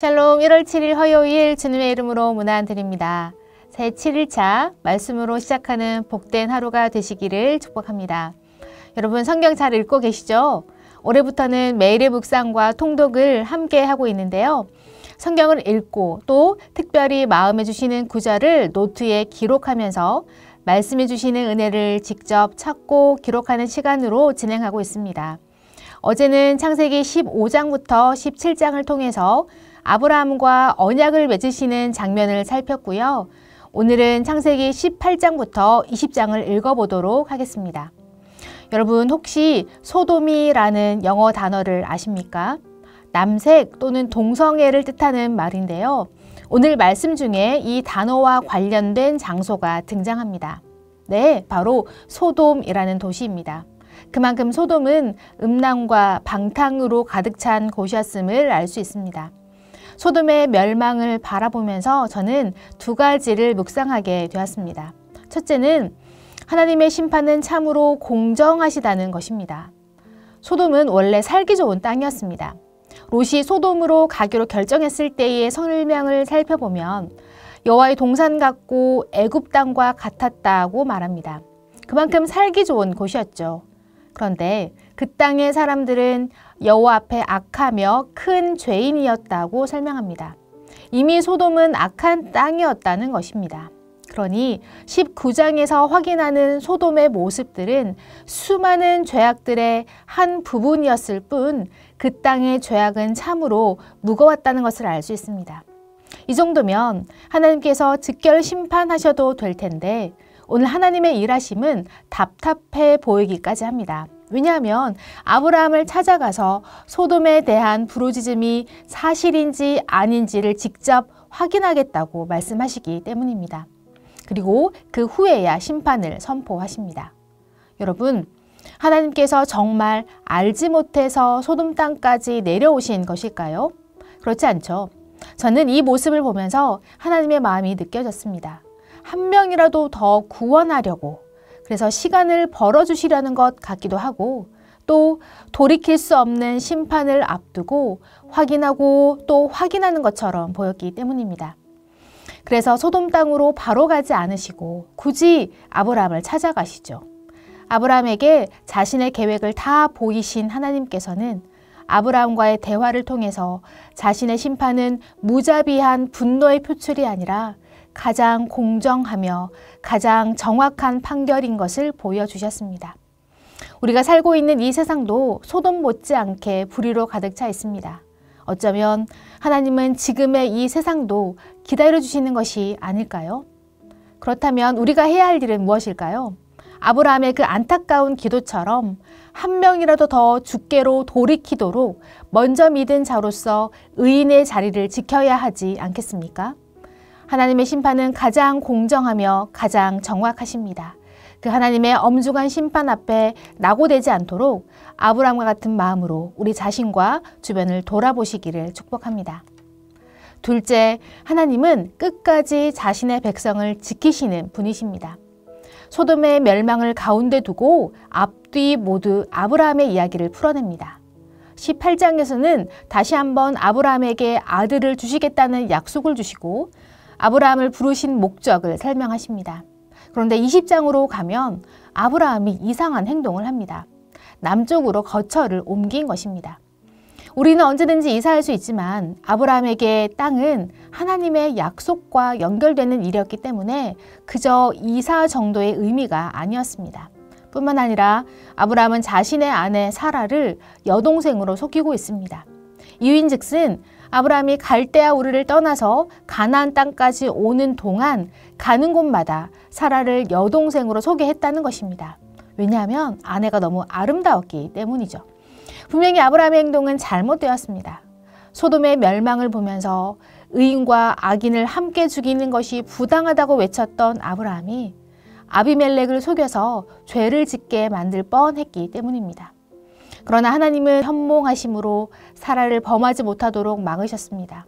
샬롬 1월 7일 화요일 주님의 이름으로 문안 드립니다. 새 7일차 말씀으로 시작하는 복된 하루가 되시기를 축복합니다. 여러분 성경 잘 읽고 계시죠? 올해부터는 매일의 묵상과 통독을 함께 하고 있는데요. 성경을 읽고 또 특별히 마음에 주시는 구절을 노트에 기록하면서 말씀해 주시는 은혜를 직접 찾고 기록하는 시간으로 진행하고 있습니다. 어제는 창세기 15장부터 17장을 통해서 아브라함과 언약을 맺으시는 장면을 살폈고요. 오늘은 창세기 18장부터 20장을 읽어보도록 하겠습니다. 여러분 혹시 소돔이라는 영어 단어를 아십니까? 남색 또는 동성애를 뜻하는 말인데요. 오늘 말씀 중에 이 단어와 관련된 장소가 등장합니다. 네, 바로 소돔이라는 도시입니다. 그만큼 소돔은 음란과 방탕으로 가득 찬 곳이었음을 알 수 있습니다. 소돔의 멸망을 바라보면서 저는 두 가지를 묵상하게 되었습니다. 첫째는 하나님의 심판은 참으로 공정하시다는 것입니다. 소돔은 원래 살기 좋은 땅이었습니다. 롯이 소돔으로 가기로 결정했을 때의 설명을 살펴보면 여호와의 동산 같고 애굽 땅과 같았다고 말합니다. 그만큼 살기 좋은 곳이었죠. 그런데 그 땅의 사람들은 여호와 앞에 악하며 큰 죄인이었다고 설명합니다. 이미 소돔은 악한 땅이었다는 것입니다. 그러니 19장에서 확인하는 소돔의 모습들은 수많은 죄악들의 한 부분이었을 뿐 그 땅의 죄악은 참으로 무거웠다는 것을 알 수 있습니다. 이 정도면 하나님께서 즉결 심판하셔도 될 텐데 오늘 하나님의 일하심은 답답해 보이기까지 합니다. 왜냐하면 아브라함을 찾아가서 소돔에 대한 부르짖음이 사실인지 아닌지를 직접 확인하겠다고 말씀하시기 때문입니다. 그리고 그 후에야 심판을 선포하십니다. 여러분, 하나님께서 정말 알지 못해서 소돔 땅까지 내려오신 것일까요? 그렇지 않죠. 저는 이 모습을 보면서 하나님의 마음이 느껴졌습니다. 한 명이라도 더 구원하려고, 그래서 시간을 벌어주시려는 것 같기도 하고 또 돌이킬 수 없는 심판을 앞두고 확인하고 또 확인하는 것처럼 보였기 때문입니다. 그래서 소돔 땅으로 바로 가지 않으시고 굳이 아브라함을 찾아가시죠. 아브라함에게 자신의 계획을 다 보이신 하나님께서는 아브라함과의 대화를 통해서 자신의 심판은 무자비한 분노의 표출이 아니라 가장 공정하며 가장 정확한 판결인 것을 보여주셨습니다. 우리가 살고 있는 이 세상도 소돔 못지않게 불의로 가득 차 있습니다. 어쩌면 하나님은 지금의 이 세상도 기다려주시는 것이 아닐까요? 그렇다면 우리가 해야 할 일은 무엇일까요? 아브라함의 그 안타까운 기도처럼 한 명이라도 더 주께로 돌이키도록 먼저 믿은 자로서 의인의 자리를 지켜야 하지 않겠습니까? 하나님의 심판은 가장 공정하며 가장 정확하십니다. 그 하나님의 엄중한 심판 앞에 낙오되지 않도록 아브라함과 같은 마음으로 우리 자신과 주변을 돌아보시기를 축복합니다. 둘째, 하나님은 끝까지 자신의 백성을 지키시는 분이십니다. 소돔의 멸망을 가운데 두고 앞뒤 모두 아브라함의 이야기를 풀어냅니다. 18장에서는 다시 한번 아브라함에게 아들을 주시겠다는 약속을 주시고 아브라함을 부르신 목적을 설명하십니다. 그런데 20장으로 가면 아브라함이 이상한 행동을 합니다. 남쪽으로 거처를 옮긴 것입니다. 우리는 언제든지 이사할 수 있지만 아브라함에게 땅은 하나님의 약속과 연결되는 일이었기 때문에 그저 이사 정도의 의미가 아니었습니다. 뿐만 아니라 아브라함은 자신의 아내 사라를 여동생으로 속이고 있습니다. 이유인즉슨 아브라함이 갈대아 우르를 떠나서 가나안 땅까지 오는 동안 가는 곳마다 사라를 여동생으로 소개했다는 것입니다. 왜냐하면 아내가 너무 아름다웠기 때문이죠. 분명히 아브라함의 행동은 잘못되었습니다. 소돔의 멸망을 보면서 의인과 악인을 함께 죽이는 것이 부당하다고 외쳤던 아브라함이 아비멜렉을 속여서 죄를 짓게 만들 뻔했기 때문입니다. 그러나 하나님은 현몽하심으로 사라를 범하지 못하도록 막으셨습니다.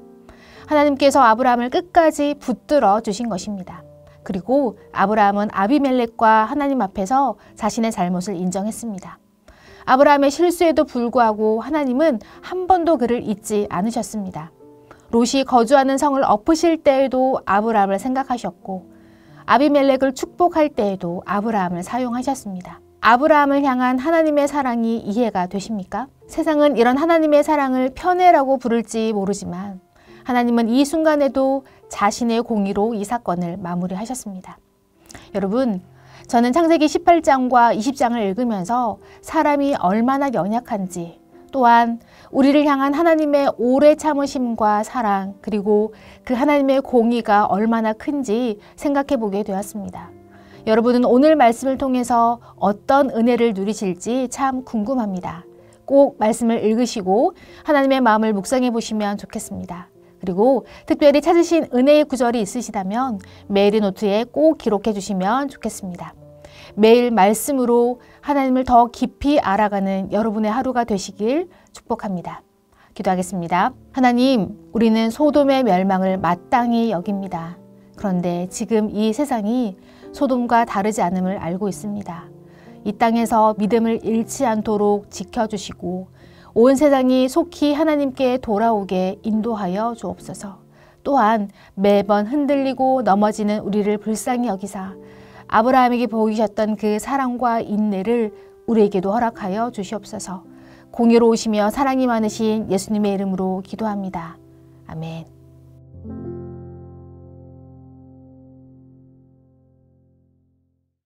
하나님께서 아브라함을 끝까지 붙들어 주신 것입니다. 그리고 아브라함은 아비멜렉과 하나님 앞에서 자신의 잘못을 인정했습니다. 아브라함의 실수에도 불구하고 하나님은 한 번도 그를 잊지 않으셨습니다. 롯이 거주하는 성을 엎으실 때에도 아브라함을 생각하셨고 아비멜렉을 축복할 때에도 아브라함을 사용하셨습니다. 아브라함을 향한 하나님의 사랑이 이해가 되십니까? 세상은 이런 하나님의 사랑을 편애라고 부를지 모르지만 하나님은 이 순간에도 자신의 공의로 이 사건을 마무리하셨습니다. 여러분, 저는 창세기 18장과 20장을 읽으면서 사람이 얼마나 연약한지, 또한 우리를 향한 하나님의 오래 참으심과 사랑, 그리고 그 하나님의 공의가 얼마나 큰지 생각해 보게 되었습니다. 여러분은 오늘 말씀을 통해서 어떤 은혜를 누리실지 참 궁금합니다. 꼭 말씀을 읽으시고 하나님의 마음을 묵상해 보시면 좋겠습니다. 그리고 특별히 찾으신 은혜의 구절이 있으시다면 메일의 노트에 꼭 기록해 주시면 좋겠습니다. 매일 말씀으로 하나님을 더 깊이 알아가는 여러분의 하루가 되시길 축복합니다. 기도하겠습니다. 하나님, 우리는 소돔의 멸망을 마땅히 여깁니다. 그런데 지금 이 세상이 소돔과 다르지 않음을 알고 있습니다. 이 땅에서 믿음을 잃지 않도록 지켜주시고 온 세상이 속히 하나님께 돌아오게 인도하여 주옵소서. 또한 매번 흔들리고 넘어지는 우리를 불쌍히 여기사 아브라함에게 보이셨던 그 사랑과 인내를 우리에게도 허락하여 주시옵소서. 공의로우시며 사랑이 많으신 예수님의 이름으로 기도합니다. 아멘.